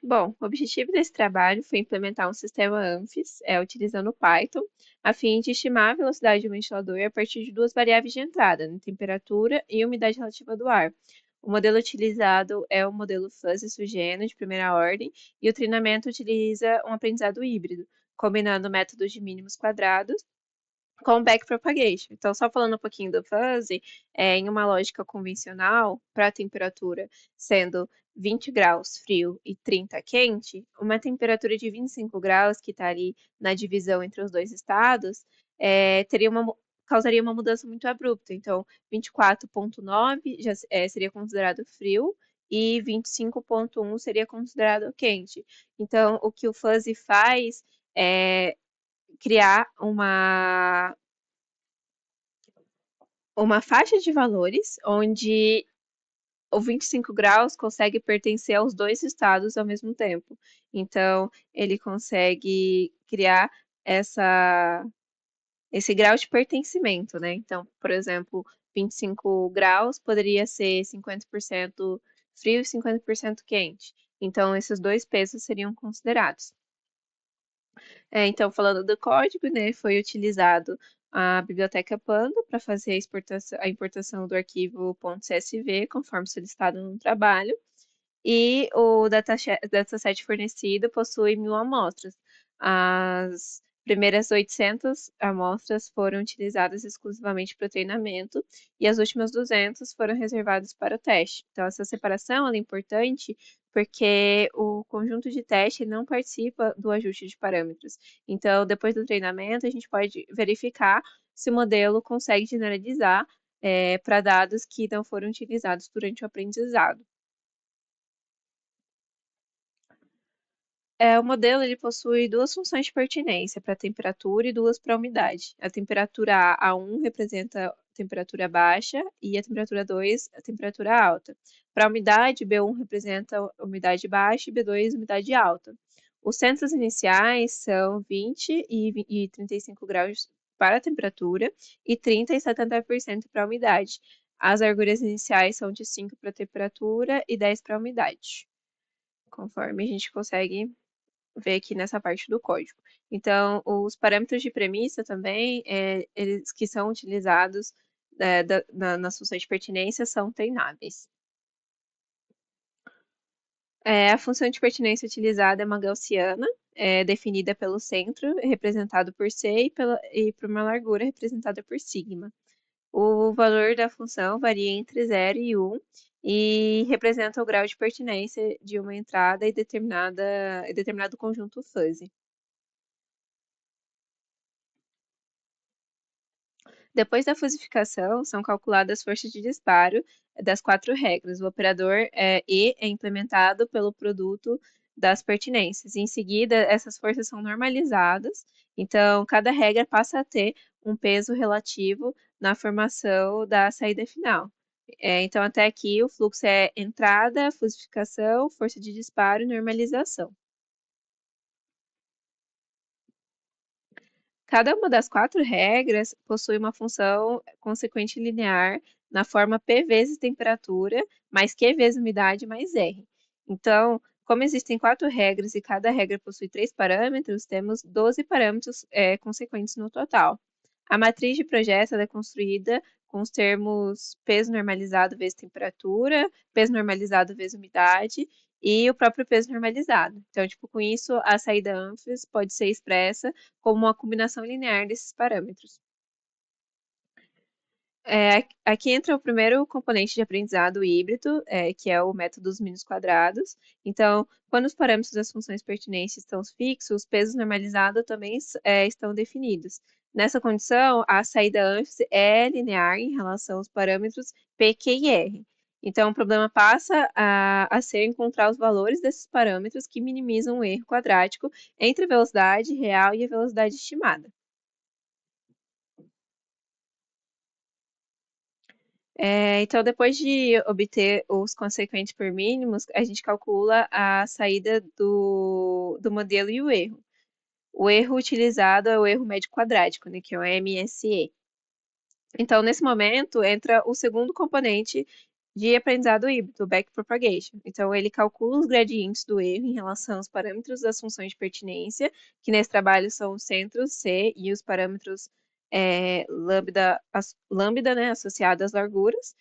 Bom, o objetivo desse trabalho foi implementar um sistema ANFIS, utilizando Python, a fim de estimar a velocidade do ventilador a partir de duas variáveis de entrada, né, temperatura e umidade relativa do ar. O modelo utilizado é o modelo Fuzzy Sugeno de primeira ordem, e o treinamento utiliza um aprendizado híbrido, combinando métodos de mínimos quadrados com backpropagation. Então, só falando um pouquinho do fuzzy, em uma lógica convencional, para a temperatura sendo 20 graus frio e 30 quente, uma temperatura de 25 graus, que está ali na divisão entre os dois estados, causaria uma mudança muito abrupta. Então, 24,9 já seria considerado frio e 25,1 seria considerado quente. Então, o que o fuzzy faz é criar uma faixa de valores onde o 25 graus consegue pertencer aos dois estados ao mesmo tempo. Então, ele consegue criar essa, esse grau de pertencimento, né? Então, por exemplo, 25 graus poderia ser 50% frio e 50% quente. Então, esses dois pesos seriam considerados. Então, falando do código, né, foi utilizado a biblioteca Panda para fazer a importação do arquivo .csv, conforme solicitado no trabalho, e o dataset fornecido possui 1.000 amostras. As primeiras 800 amostras foram utilizadas exclusivamente para o treinamento e as últimas 200 foram reservadas para o teste. Então, essa separação é importante porque o conjunto de teste não participa do ajuste de parâmetros. Então, depois do treinamento, a gente pode verificar se o modelo consegue generalizar para dados que não foram utilizados durante o aprendizado. O modelo ele possui duas funções de pertinência para a temperatura e duas para a umidade. A temperatura A1 representa a temperatura baixa e a temperatura 2 a temperatura alta. Para a umidade, B1 representa a umidade baixa e B2 umidade alta. Os centros iniciais são 20 e 35 graus para a temperatura e 30 e 70% para a umidade. As larguras iniciais são de 5 para a temperatura e 10 para a umidade, conforme a gente consegue ver aqui nessa parte do código. Então, os parâmetros de premissa também, eles que são utilizados nas funções de pertinência são treináveis. A função de pertinência utilizada é uma gaussiana, definida pelo centro, representado por C, e por uma largura, representada por sigma. O valor da função varia entre 0 e 1 e representa o grau de pertinência de uma entrada e determinado conjunto fuzzy. Depois da fusificação, são calculadas as forças de disparo das quatro regras. O operador E é implementado pelo produto das pertinências. Em seguida, essas forças são normalizadas, então cada regra passa a ter um peso relativo na formação da saída final. Então, até aqui, o fluxo é entrada, fusificação, força de disparo e normalização. Cada uma das quatro regras possui uma função consequente linear na forma P vezes temperatura, mais Q vezes umidade, mais R. Então, como existem quatro regras e cada regra possui três parâmetros, temos 12 parâmetros consequentes no total. A matriz de projeto é construída com os termos peso normalizado vezes temperatura, peso normalizado vezes umidade e o próprio peso normalizado. Então, tipo, com isso, a saída ânfis pode ser expressa como uma combinação linear desses parâmetros. Aqui entra o primeiro componente de aprendizado híbrido, que é o método dos mínimos quadrados. Então, quando os parâmetros das funções pertinentes estão fixos, os pesos normalizados também estão definidos. Nessa condição, a saída ânfis é linear em relação aos parâmetros P, Q e R. Então, o problema passa a ser encontrar os valores desses parâmetros que minimizam o erro quadrático entre a velocidade real e a velocidade estimada. Então, depois de obter os consequentes por mínimos, a gente calcula a saída do modelo e o erro. O erro utilizado é o erro médio quadrático, né, que é o MSE. Então, nesse momento, entra o segundo componente de aprendizado híbrido, backpropagation. Então, ele calcula os gradientes do erro em relação aos parâmetros das funções de pertinência, que nesse trabalho são os centros C e os parâmetros lambda, lambda, né, associados às larguras.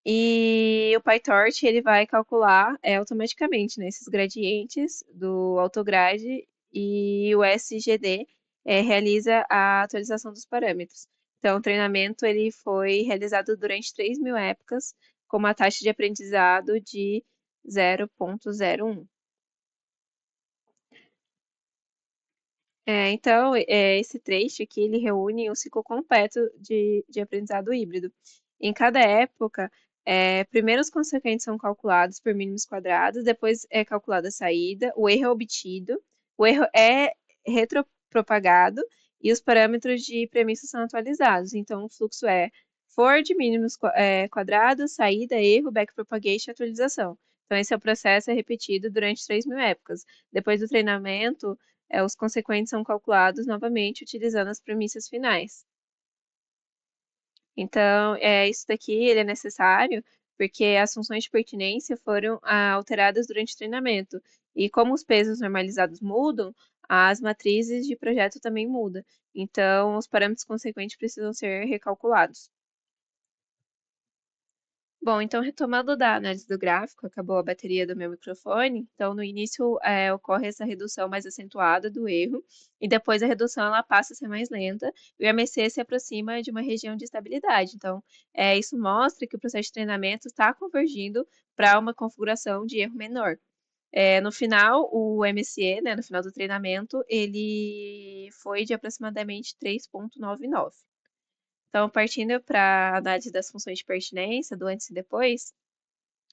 E o PyTorch ele vai calcular automaticamente, né, esses gradientes do autograde e o SGD realiza a atualização dos parâmetros. Então, o treinamento ele foi realizado durante 3.000 épocas com uma taxa de aprendizado de 0,01. Então, esse trecho aqui, ele reúne o ciclo completo de aprendizado híbrido. Em cada época, primeiro os consequentes são calculados por mínimos quadrados, depois é calculada a saída, o erro é obtido, o erro é retropropagado e os parâmetros de premissa são atualizados. Então, o fluxo é for de mínimos quadrados, saída, erro, backpropagation e atualização. Então, esse é o processo repetido durante 3.000 épocas. Depois do treinamento, os consequentes são calculados novamente utilizando as premissas finais. Então, isso daqui ele é necessário porque as funções de pertinência foram alteradas durante o treinamento. E como os pesos normalizados mudam, as matrizes de projeto também mudam. Então, os parâmetros consequentes precisam ser recalculados. Bom, então retomando da análise do gráfico, acabou a bateria do meu microfone. Então, no início ocorre essa redução mais acentuada do erro, e depois a redução ela passa a ser mais lenta, e o MSE se aproxima de uma região de estabilidade. Então, isso mostra que o processo de treinamento está convergindo para uma configuração de erro menor. No final, o MSE, né, no final do treinamento, ele foi de aproximadamente 3,99. Então, partindo para a análise das funções de pertinência, do antes e depois,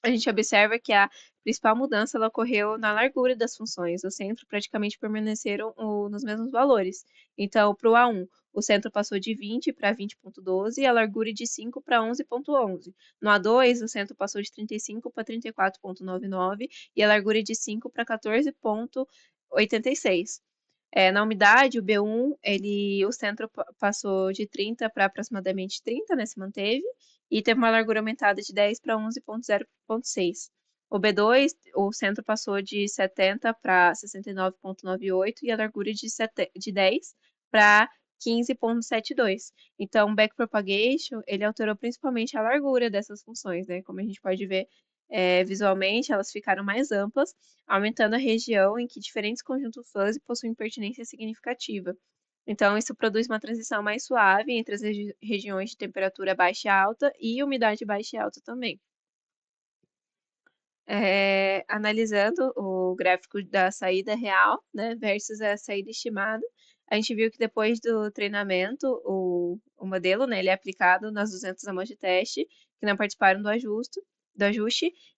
a gente observa que a principal mudança ela ocorreu na largura das funções. O centro praticamente permaneceram nos mesmos valores. Então, para o A1, o centro passou de 20 para 20,12 e a largura de 5 para 11,11. No A2, o centro passou de 35 para 34,99 e a largura de 5 para 14,86. Na umidade, o B1, o centro passou de 30 para aproximadamente 30, né, se manteve, e teve uma largura aumentada de 10 para 11,0,6. O B2, o centro passou de 70 para 69,98 e a largura de 10 para 15,72. Então, o backpropagation, ele alterou principalmente a largura dessas funções, né? Como a gente pode ver visualmente, elas ficaram mais amplas, aumentando a região em que diferentes conjuntos fuzzy possuem pertinência significativa. Então, isso produz uma transição mais suave entre as regiões de temperatura baixa e alta e umidade baixa e alta também. Analisando o gráfico da saída real, né, versus a saída estimada, a gente viu que depois do treinamento, o modelo, né, ele é aplicado nas 200 amostras de teste que não participaram do ajuste,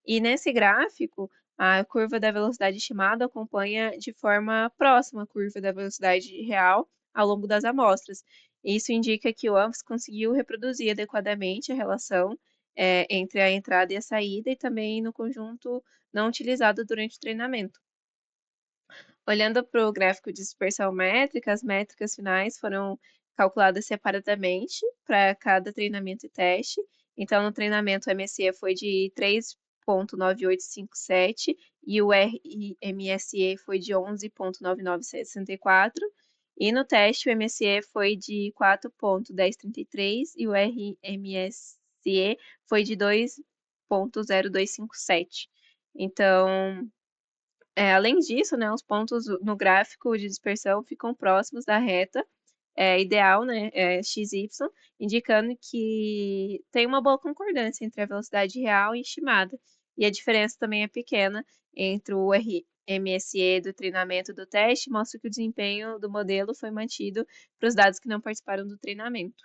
e nesse gráfico, a curva da velocidade estimada acompanha de forma próxima a curva da velocidade real ao longo das amostras. Isso indica que o ANFS conseguiu reproduzir adequadamente a relação entre a entrada e a saída, e também no conjunto não utilizado durante o treinamento. Olhando para o gráfico de dispersão métrica, as métricas finais foram calculadas separadamente para cada treinamento e teste. Então, no treinamento, o MSE foi de 3,9857 e o RMSE foi de 11,9964. E no teste, o MSE foi de 4,1033 e o RMSE foi de 2,0257. Então, além disso, né, os pontos no gráfico de dispersão ficam próximos da reta ideal, né, XY, indicando que tem uma boa concordância entre a velocidade real e estimada. E a diferença também é pequena entre o RMSE do treinamento e do teste, mostra que o desempenho do modelo foi mantido para os dados que não participaram do treinamento.